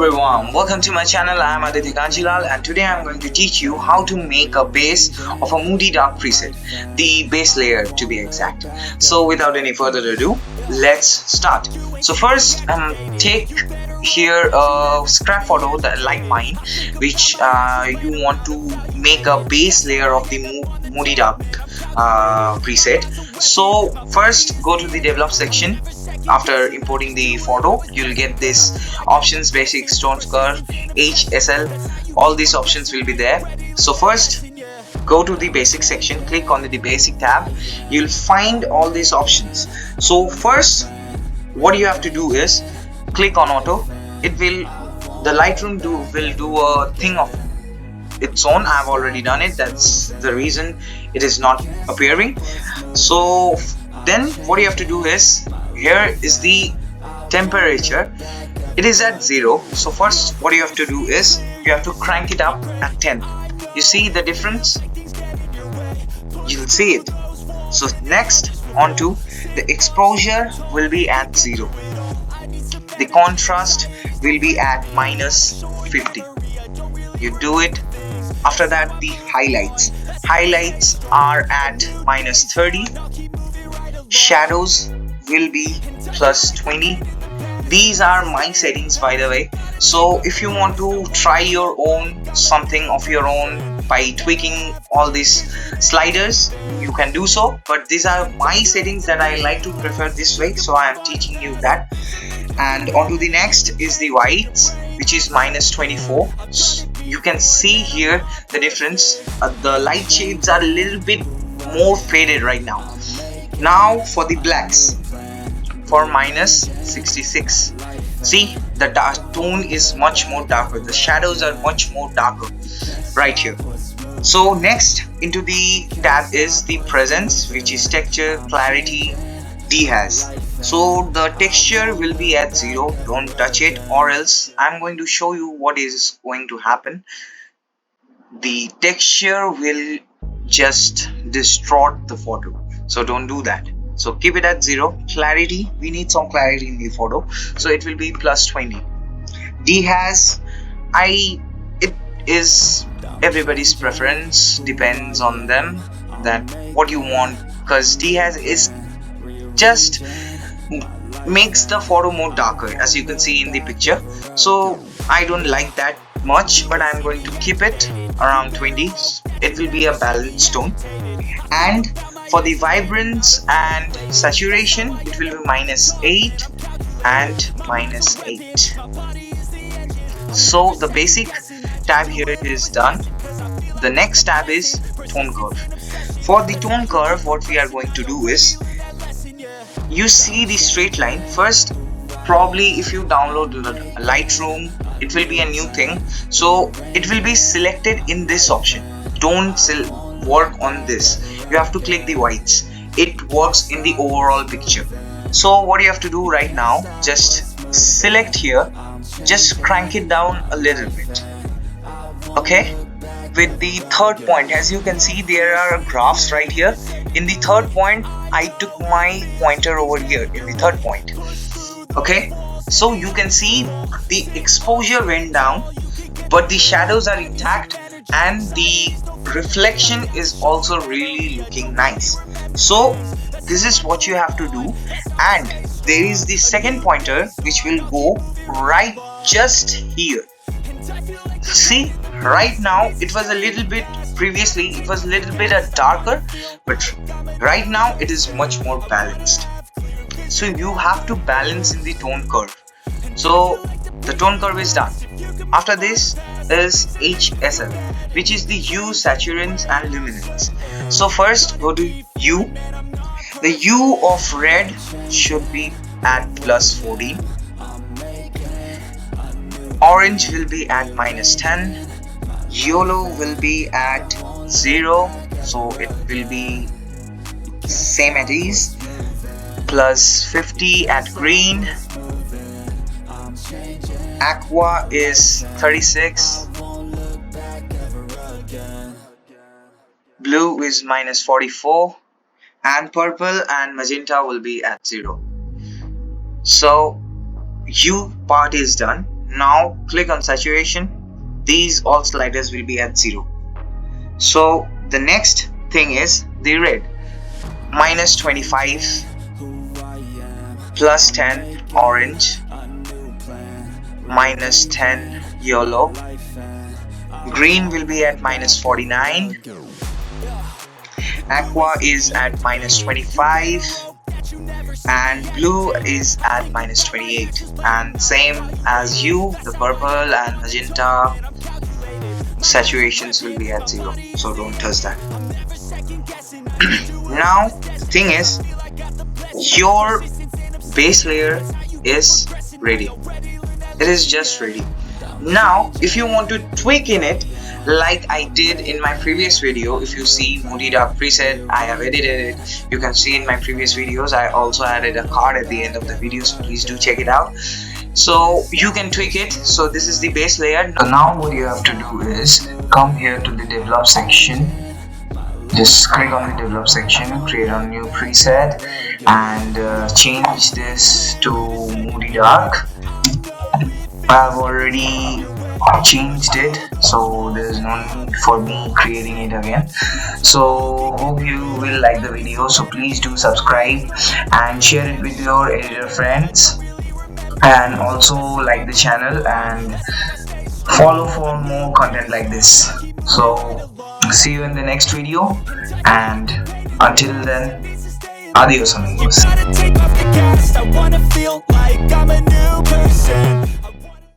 everyone, welcome to my channel. I am Aditya Kanchilal and today I am going to teach you how to make a base of a Moody dark preset, the base layer to be exact. So without any further ado, let's start. So first take here a scrap photo like mine, which you want to make a base layer of the Moody dark preset. So first go to the develop section. After importing the photo, you'll get this options: basic, stone curve, HSL. All these options will be there. So first go to the basic section, click on the basic tab. You'll find all these options. So first what you have to do is click on auto. The Lightroom will do a thing of its own. I've already done it. That's the reason it is not appearing. So then what you have to do is, here is the temperature. It is at 0. So first what you have to do is you have to crank it up at 10. You see the difference? You'll see it. So next, onto the exposure will be at 0. The contrast will be at -50. You do it. After that, the highlights are at -30. Shadows will be +20. These are my settings, by the way. So if you want to try your own, something of your own, by tweaking all these sliders, you can do so, but these are my settings that I like to prefer this way, so I am teaching you that. And on to the next is the whites, which is -24. You can see here the difference. The light shades are a little bit more faded right now. Now for the blacks, for -66. See, the dark tone is much more darker. The shadows are much more darker right here. So next into the tab is the presence, which is texture, clarity, dehaze. So the texture will be at 0. Don't touch it, or else I'm going to show you what is going to happen. The texture will just distort the photo, so don't do that. So keep it at 0. Clarity, we need some clarity in the photo, so it will be +20. Dehaze, it is everybody's preference, depends on them that what you want, because dehaze is just makes the photo more darker, as you can see in the picture. So I don't like that much, but I'm going to keep it around 20. It will be a balanced tone. And for the vibrance and saturation, it will be -8 and -8. So the basic tab here is done. The next tab is tone curve. For the tone curve, what we are going to do is, you see the straight line. First, probably if you download Lightroom, it will be a new thing, so it will be selected in this option. Don't work on this. You have to click the whites. It works in the overall picture. So what you have to do right now, just select here, just crank it down a little bit. Okay, with the third point, as you can see, there are graphs right here. In the third point, I took my pointer over here in the third point. Okay, so you can see the exposure went down, but the shadows are intact and the reflection is also really looking nice. So this is what you have to do. And there is the second pointer which will go right just here. See, right now it was a little bit, previously it was a little bit darker, but right now it is much more balanced. So you have to balance in the tone curve. So the tone curve is done. After this is HSL, which is the hue, saturation and luminance. So first go to hue. The hue of red should be at +14. Orange will be at -10. Yellow will be at 0, so it will be same at ease. +50 at green. Aqua is 36. Blue is -44. And purple and magenta will be at 0. So hue part is done. Now click on saturation. These all sliders will be at 0. So the next thing is the red. -25, +10 orange, -10 yellow. Green will be at -49. Aqua is at -25. And blue is at -28. And same as you, the purple and magenta saturations will be at 0. So don't touch that. Now the thing is, your base layer is ready. It is just ready. Now if you want to tweak in it, like I did in my previous video, if you see Moody Dark preset, I have edited it. You can see in my previous videos I also added a card at the end of the video, so please do check it out. So you can tweak it. So this is the base layer. Now what you have to do is come here to the develop section. Just click on the develop section, create a new preset, and change this to Moody Dark. I've already changed it, so there's no need for me creating it again. So hope you will like the video, so please do subscribe and share it with your editor friends, and also like the channel and follow for more content like this. So see you in the next video, and until then, adios amigos. I wanna feel like I'm a new person.